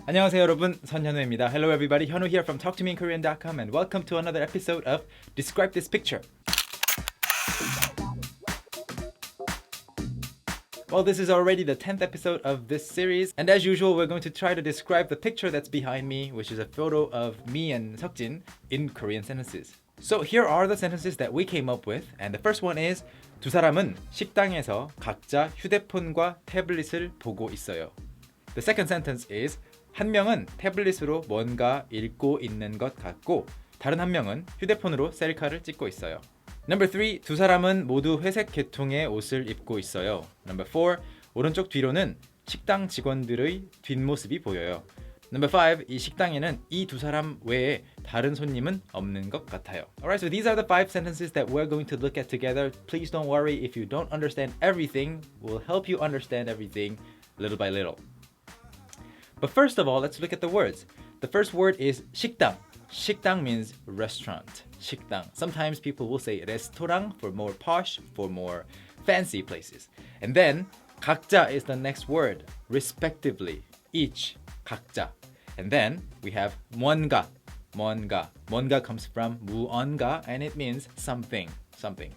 안녕하세요 여러분, 선현우입니다. Hello everybody, 현우 here from talktomeinkorean.com and welcome to another episode of Describe This Picture. Well, this is already the 10th episode of this series, and as usual, we're going to try to describe the picture that's behind me, which is a photo of me and Seokjin in Korean sentences. So here are the sentences that we came up with, and the first one is 두 사람은 식당에서 각자 휴대폰과 태블릿을 보고 있어요. The second sentence is 한 명은 태블릿으로 뭔가 읽고 있는 것 같고 다른 한 명은 휴대폰으로 셀카를 찍고 있어요. Number 3, 두 사람은 모두 회색 계통의 옷을 입고 있어요. Number 4, 오른쪽 뒤로는 식당 직원들의 뒷모습이 보여요. Number 5, 이 식당에는 이 두 사람 외에 다른 손님은 없는 것 같아요. Alright, so these are the 5 sentences that we're going to look at together. Please don't worry if you don't understand everything. We'll help you understand everything little by little. But first of all, let's look at the words. The first word is 식당. 식당 means restaurant. 식당. Sometimes people will say restaurant for more posh, for more fancy places. And then 각자 is the next word. Respectively. Each. 각자. And then we have 뭔가. 뭔가. 뭔가 comes from 무언가 and it means something. Something.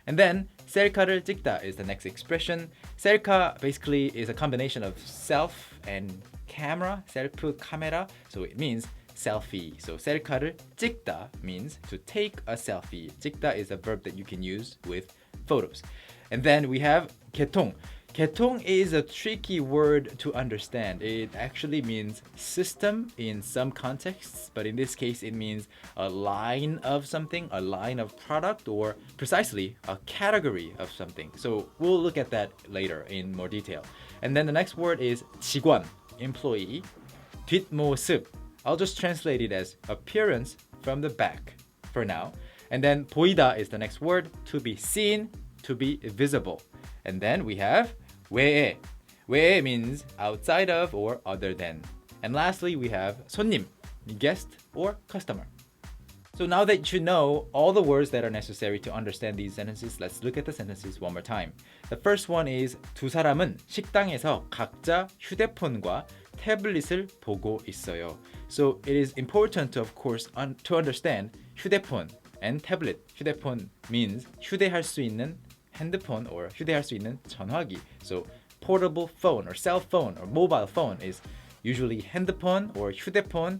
And then 셀카를 찍다 is the next expression. 셀카 basically is a combination of self and camera, 셀프 카메라, so it means selfie. So 셀카를 찍다 means to take a selfie. 찍다 is a verb that you can use with photos. And then we have 개통. 개통 is a tricky word to understand. It actually means system in some contexts, but in this case it means a line of something, a line of product, or precisely a category of something. So we'll look at that later in more detail. And then the next word is 직원, employee. 뒷모습, I'll just translate it as appearance from the back for now. And then 보이다 is the next word, to be seen, to be visible. And then we have 외에. 외에 means outside of or other than. And lastly, we have 손님, guest or customer. So now that you know all the words that are necessary to understand these sentences, let's look at the sentences one more time. The first one is 두 사람은 식당에서 각자 휴대폰과 태블릿을 보고 있어요. So it is important to, of course, to understand 휴대폰 and tablet. 휴대폰 means 휴대할 수 있는 핸드폰 or 휴대할 수 있는 전화기. So portable phone or cell phone or mobile phone is usually 핸드폰 or 휴대폰,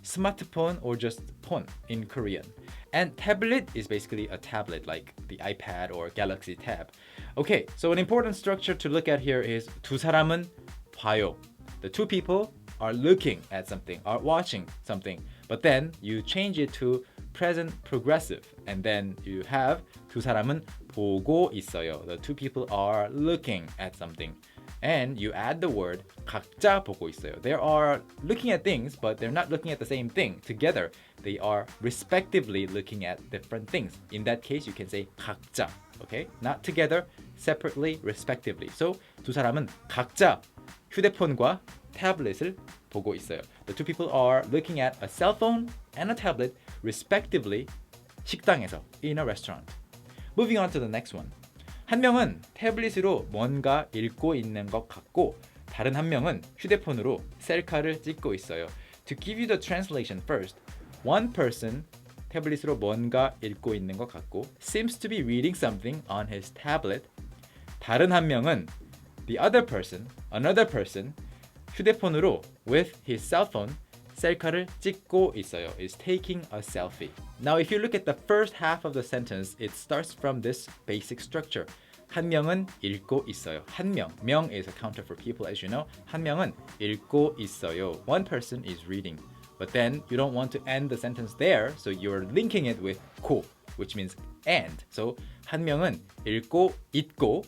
smartphone or just 폰 in Korean. And tablet is basically a tablet like the iPad or Galaxy Tab. Okay, so an important structure to look at here is 두 사람은 봐요. The two people are looking at something, are watching something, but then you change it to present progressive, and then you have 두 사람은 보고 있어요. The two people are looking at something, and you add the word 각자 보고 있어요. They are looking at things, but they're not looking at the same thing. Together, they are respectively looking at different things. In that case, you can say 각자, okay? Not together, separately, respectively. So 두 사람은 각자 휴대폰과 태블릿을 보고 있어요. The two people are looking at a cell phone and a tablet respectively 식당에서 in a restaurant. Moving on to the next one. 한 명은 태블릿으로 뭔가 읽고 있는 것 같고 다른 한 명은 휴대폰으로 셀카를 찍고 있어요. To give you the translation first, one person 태블릿으로 뭔가 읽고 있는 것 같고 seems to be reading something on his tablet. 다른 한 명은 the other person, another person 휴대폰으로 with his cell phone 셀카를 찍고 있어요. Is taking a selfie. Now if you look at the first half of the sentence, it starts from this basic structure. 한 명은 읽고 있어요. 한 명. 명 is a counter for people, as you know. 한 명은 읽고 있어요. One person is reading. But then you don't want to end the sentence there, so you're linking it with 고, which means and. So 한 명은 읽고 있고,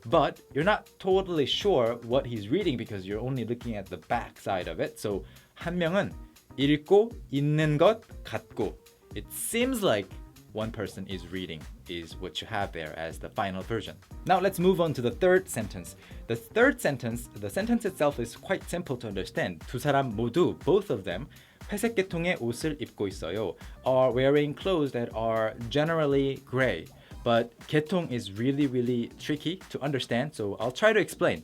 but you're not totally sure what he's reading because you're only looking at the back side of it. So 한 명은 읽고 있는 것 같고. It seems like one person is reading is what you have there as the final version. Now let's move on to the third sentence. The third sentence, the sentence itself is quite simple to understand. 두 사람 모두, both of them, 회색 계통의 옷을 입고 있어요. Are wearing clothes that are generally gray. But 계통 is really tricky to understand, so I'll try to explain.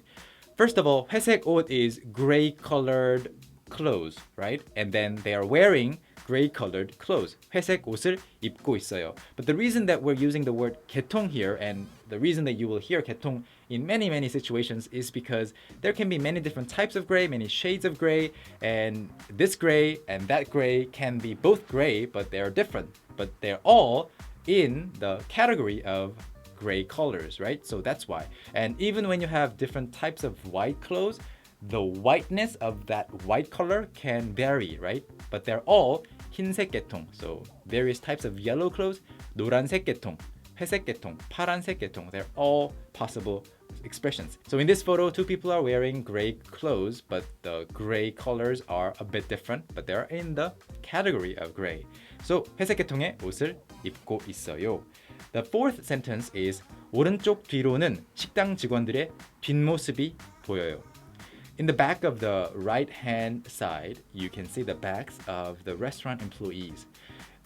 First of all, 회색 옷 is gray colored clothes, right? And then they are wearing gray colored clothes. 회색 옷을 입고 있어요. But the reason that we're using the word 개통 here, and the reason that you will hear 개통 in many situations, is because there can be many different types of gray, many shades of gray, and this gray and that gray can be both gray, but they're different. But they're all in the category of gray colors, right? So that's why. And even when you have different types of white clothes, the whiteness of that white color can vary, right? But they're all 흰색 계통. So various types of yellow clothes, 노란색 계통, 회색 계통, 파란색 계통. They're all possible expressions. So in this photo, two people are wearing gray clothes, but the gray colors are a bit different, but they're in the category of gray. So 회색 계통의 옷을 입고 있어요. The fourth sentence is 오른쪽 뒤로는 식당 직원들의 뒷모습이 보여요. In the back of the right-hand side, you can see the backs of the restaurant employees.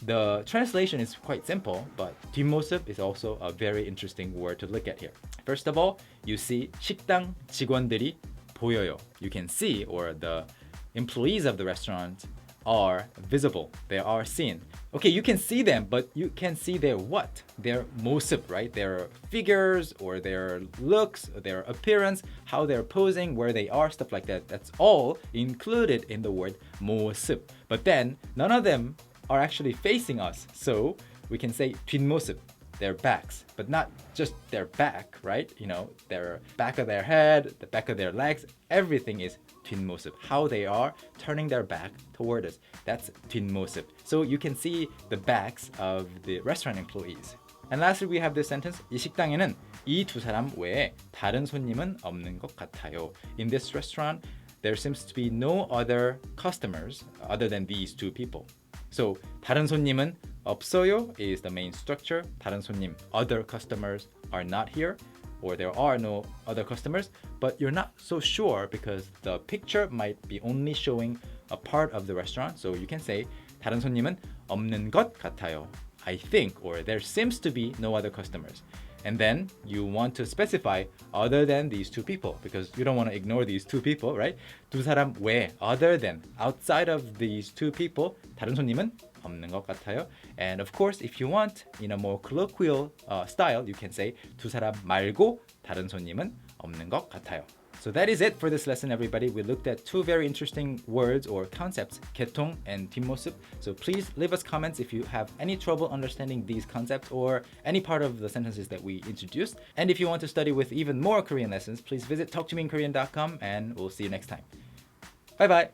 The translation is quite simple, but 뒷모습 is also a very interesting word to look at here. First of all, you see 식당 직원들이 보여요. You can see, or the employees of the restaurant are visible. They are seen. Okay, you can see them, but you can see their what? Their 모습, right? Their figures or their looks, their appearance, how they're posing, where they are, stuff like that. That's all included in the word 모습. But then none of them are actually facing us. So we can say 뒷모습, their backs, but not just their back, right? You know, their back of their head, the back of their legs, everything is 뒷모습. How they are turning their back toward us. That's 뒷모습. So you can see the backs of the restaurant employees. And lastly, we have this sentence. 이 식당에는 이 두 사람 외에 다른 손님은 없는 것 같아요. In this restaurant, there seems to be no other customers other than these two people. So 다른 손님은 없어요 is the main structure. 다른 손님, other customers are not here, or there are no other customers, but you're not so sure because the picture might be only showing a part of the restaurant. So you can say 다른 손님은 없는 것 같아요. I think, or there seems to be no other customers. And then you want to specify other than these two people because you don't want to ignore these two people, right? 두 사람 외, other than, outside of these two people, 다른 손님은 없는 것 같아요. And of course, if you want, in a more colloquial style, you can say 두 사람 말고 다른 손님은 없는 것 같아요. So that is it for this lesson, everybody. We looked at two very interesting words or concepts, 개통 and 뒷모습. So please leave us comments if you have any trouble understanding these concepts or any part of the sentences that we introduced. And if you want to study with even more Korean lessons, please visit talktomeinkorean.com and we'll see you next time. Bye bye.